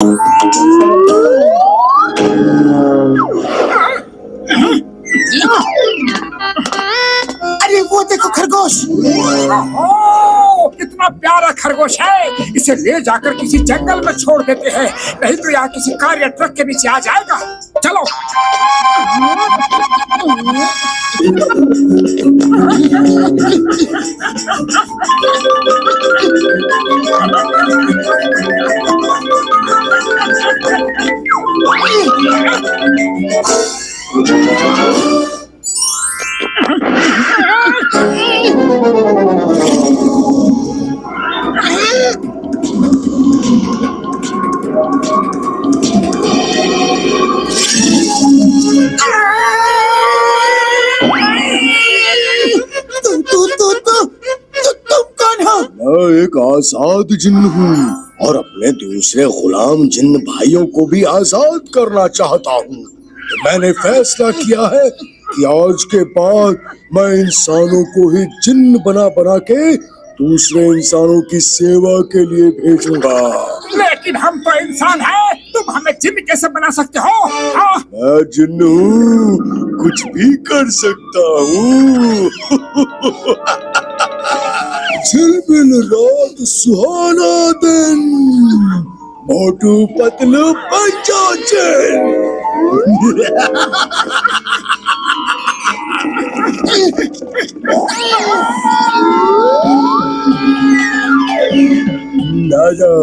अरे वो देखो खरगोश। कितना प्यारा खरगोश है। इसे ले जाकर किसी जंगल में छोड़ देते हैं, नहीं तो यहाँ किसी कार या ट्रक के नीचे आ जाएगा। चलो। तुम कौन हो? मैं एक आजाद जिन्न हूँ और अपने दूसरे गुलाम जिन्न भाइयों को भी आजाद करना चाहता हूँ। तो मैंने फैसला किया है कि आज के बाद मैं इंसानों को ही जिन्न बना बना के दूसरे इंसानों की सेवा के लिए भेजूंगा। लेकिन हम तो इंसान हैं, तुम हमें जिन्न कैसे बना सकते हो? मैं जिन्न हूँ, कुछ भी कर सकता हूँ। झिलमिल रात सुहाना दिन, मोटू पतलू पंचो जिन्न। ना जाओ।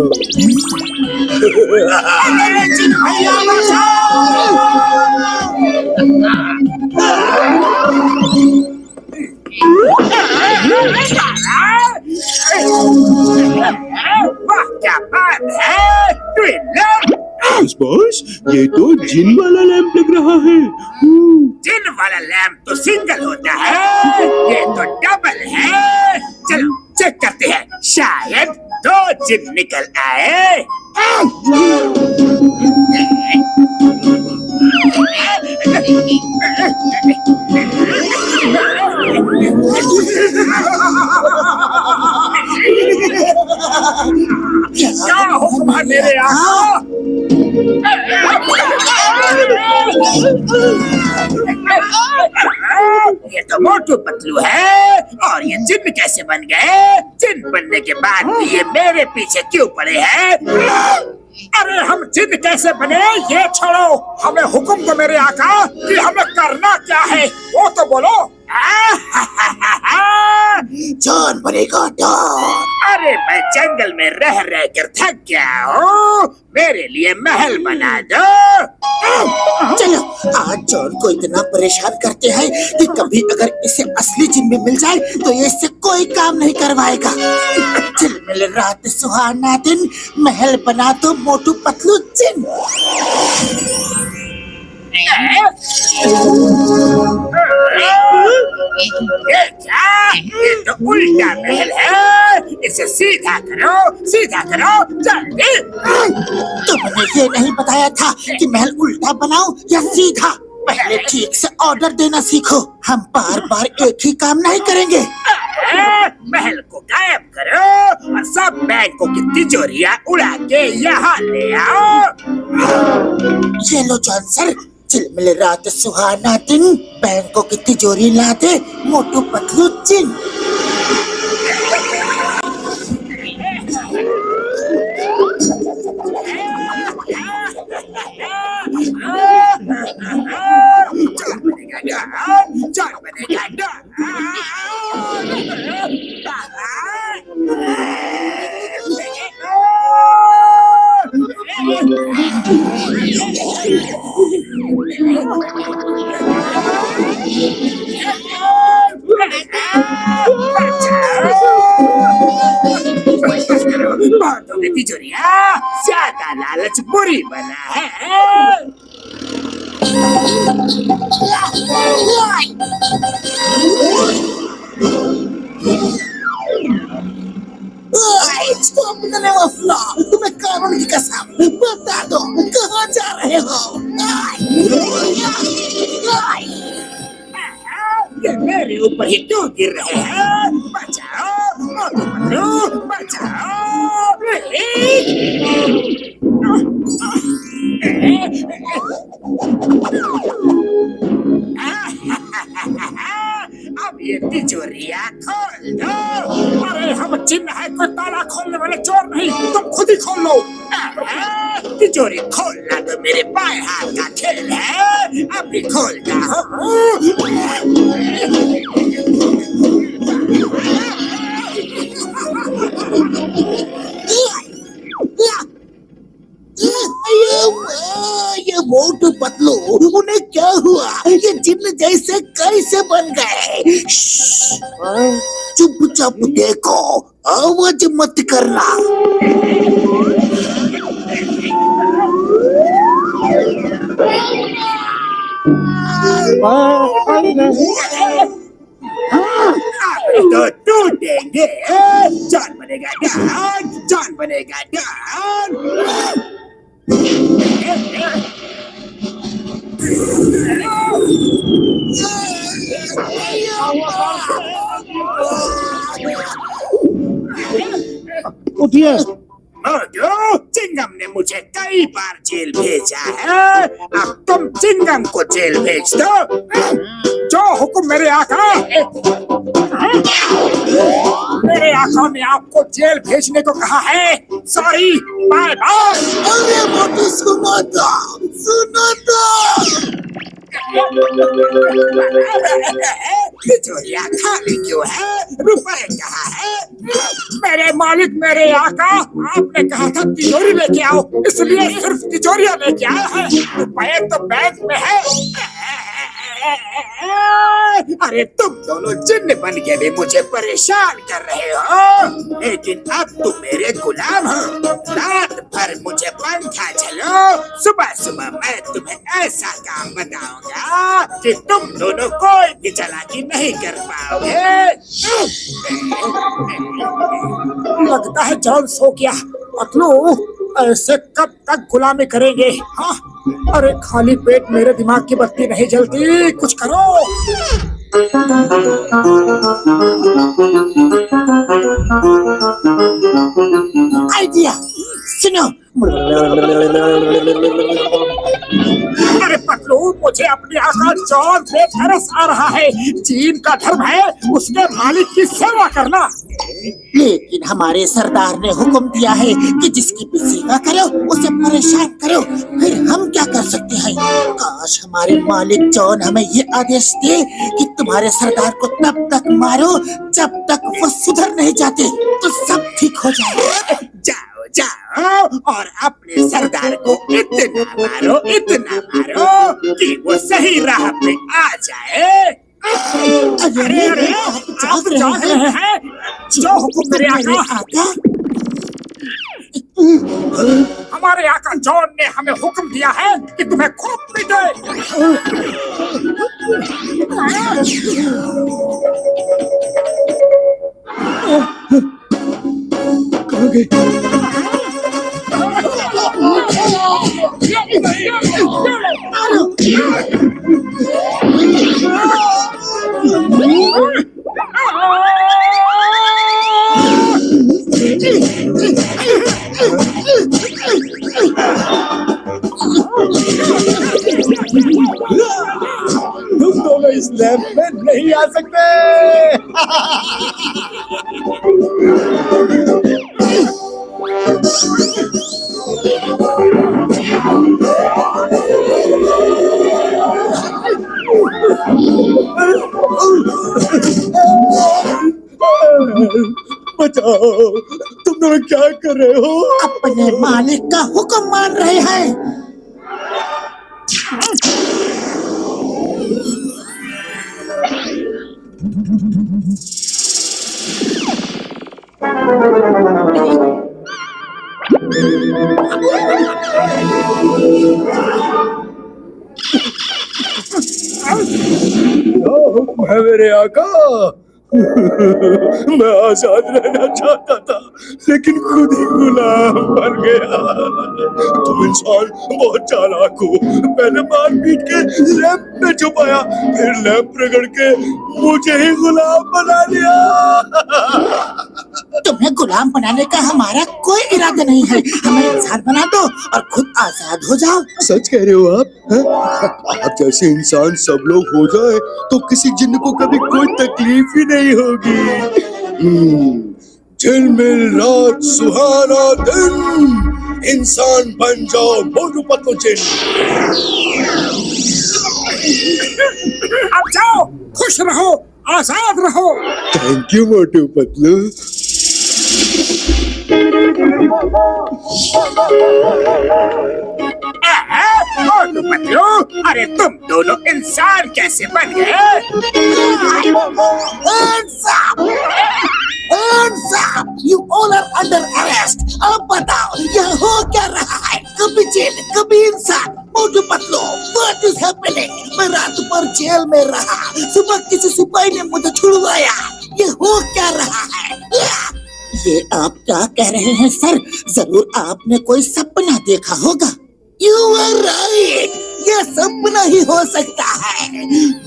वाह क्या बात है। बॉस, ये तो जिन वाला लैंप लग रहा है। जिन वाला लैंप तो सिंगल होता है, ये तो डबल है। चलो चेक करते हैं, शायद 2 जिन निकल आए। क्या हुक्म है मेरे आका? ये तो मोटू पतलू है, और ये जिन्न कैसे बन गए? जिन्न बनने के बाद भी ये मेरे पीछे क्यों पड़े हैं? अरे हम जिन्न कैसे बने ये छोड़ो, हमें हुक्म दो मेरे आका कि हमें करना क्या है, वो तो बोलो। जान बनेगा डॉन। अरे मैं जंगल में रह रह कर थक गया हूँ, मेरे लिए महल बना दो। चलो आज जॉन को इतना परेशान करते हैं कि कभी अगर इसे असली जिन में मिल जाए तो ये इससे कोई काम नहीं करवाएगा। झिलमिल रात सुहाना दिन, महल बना दो मोटू पतलू जिन। ये क्या? ये तो उल्टा महल है, इसे सीधा करो, सीधा करो जल्दी। तुमने ये नहीं बताया था कि महल उल्टा बनाओ या सीधा। पहले ठीक से ऑर्डर देना सीखो, हम बार बार एक ही काम नहीं करेंगे। महल को गायब करो और सब बैंकों की तिजोरियां उड़ा के यहाँ ले आओ। ये लो जॉन सर, झिलमिल रात सुहाना दिन, बैंकों की तिजोरी ला दे मोटू पतलू जिन। बातों की तिजोरिया, ज्यादा लालच बुरी बना है। तुम्हें कानून की कसम, बता दो कहाँ जा रहे हो? ये मेरे ऊपर ही क्यों गिर रहे हैं? बचाओ मोटू पतलू, बचाओ। अब ये तिजोरियां खोल दो। अरे हम जिन्न है, कोई ताला खोलने वाले चोर नहीं, तुम खुद ही खोल लो। तिजोरी खोलना तो मेरे बाएं हाथ का खेल है, अभी खोलता हूँ। ये मोटू पतलू, उन्हें क्या हुआ? ये जिन्न जैसे कैसे बन गए? चुपचाप देखो, आवाज मत करना। तो टूटेंगे। जान बनेगा डॉन, जान बनेगा डॉन। उठिए। मोटू, चिंगम ने मुझे कई बार जेल भेजा है, अब तुम चिंगम को जेल भेज दो। जो हुक्म मेरे आका। मेरे आका ने आपको जेल भेजने को कहा है। Sorry, bye bye. अरे मोटू, सुनो तो। तिजोरियां खाली क्यों है? रुपए कहाँ है? मेरे मालिक, मेरे आका, आपने कहा था तिजोरी लेके आओ, इसलिए सिर्फ तिजोरियां लेके आए हैं। रुपए तो बैंक में है। अरे तुम दोनों जिन्न बन के भी मुझे परेशान कर रहे हो, लेकिन अब तुम मेरे गुलाम हो। रात भर मुझे पंखा झलो, सुबह सुबह मैं तुम्हें ऐसा काम बताऊंगा कि तुम दोनों कोई भी चालाकी नहीं कर पाओगे। लगता है जॉन सो गया। पतलू, ऐसे कब तक गुलामी करेंगे? हाँ, अरे खाली पेट मेरे दिमाग की बत्ती नहीं जलती, कुछ करो। आइडिया सुनो। अरे पतलू, मुझे अपने आका जॉन से तरस आ रहा है। चीन का धर्म है उसके मालिक की सेवा करना। लेकिन हमारे सरदार ने हुक्म दिया है कि जिसकी भी सेवा करो उसे परेशान करो, फिर हम क्या कर सकते हैं? काश हमारे मालिक जॉन हमें ये आदेश दे कि तुम्हारे सरदार को तब तक मारो जब तक वो सुधर नहीं जाते, तो सब ठीक हो जाएगा। जाओ जाओ और अपने सरदार को इतना मारो कि वो सही राह पे आ जाए। अरे अरे, आप जाग रहे हैं? जो हुक्म मेरे आका। हमारे आका जॉन ने हमें हुक्म दिया है कि तुम्हें खूब पीटे। कहाँ गए? तुम दोनों इस लैंप में नहीं आ सकते। बचाओ, तुम लोग क्या कर रहे हो? अपने मालिक का हुक्म मान रहे हैं। क्या हुक्म है मेरे आका? मैं आजाद रहना चाहता था, लेकिन खुद ही गुलाम बन गया। तुम इंसान बहुत चालाक हो। पहले मार पीट के लैंप में छुपाया, फिर लैंप रगड़ के मुझे ही गुलाम बना लिया। तुम्हें गुलाम बनाने का हमारा कोई इरादा नहीं है। हमें इंसान बना दो और खुद आजाद हो जाओ। सच कह रहे हो आप? हैं? आप जैसे इंसान सब लोग हो जाए तो किसी जिन्न को कभी कोई तकलीफ ही नहीं होगी। झिलमिल रात सुहाना दिन, इंसान बन जाओ मोटू पतलू जिन्न। अब जाओ, खुश रहो, आजाद रहो। Thank you Motu Patlu. मोटू पतलू, अरे तुम दोनों इंसान कैसे बन गए? You all are under arrest. अब बताओ यह हो क्या रहा है? कभी जेल, कभी इंसान। Motu Patlu, what is happening? मैं रात भर जेल में रहा, सुबह किसी सिपाही ने मुझे छुड़वाया। ये हो क्या रहा है? ये आप क्या कह रहे हैं सर? जरूर आपने कोई सपना देखा होगा। You are right. ये सपना ही हो सकता है।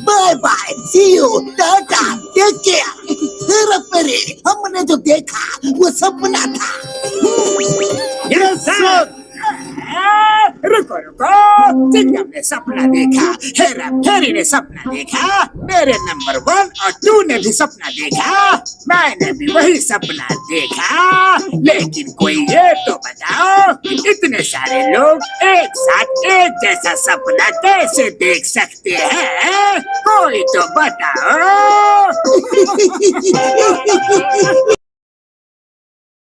Bye bye, see you, tata, take care. Hera Pheri, हमने जो देखा वो सपना था। Yes sir. रुको रुको, चिंगम ने सपना देखा, हेरा फेरी ने सपना देखा, मेरे नंबर 1 और 2 ने भी सपना देखा, मैंने भी वही सपना देखा। लेकिन कोई ये तो बताओ, इतने सारे लोग एक साथ एक जैसा सपना कैसे देख सकते हैं? कोई तो बताओ।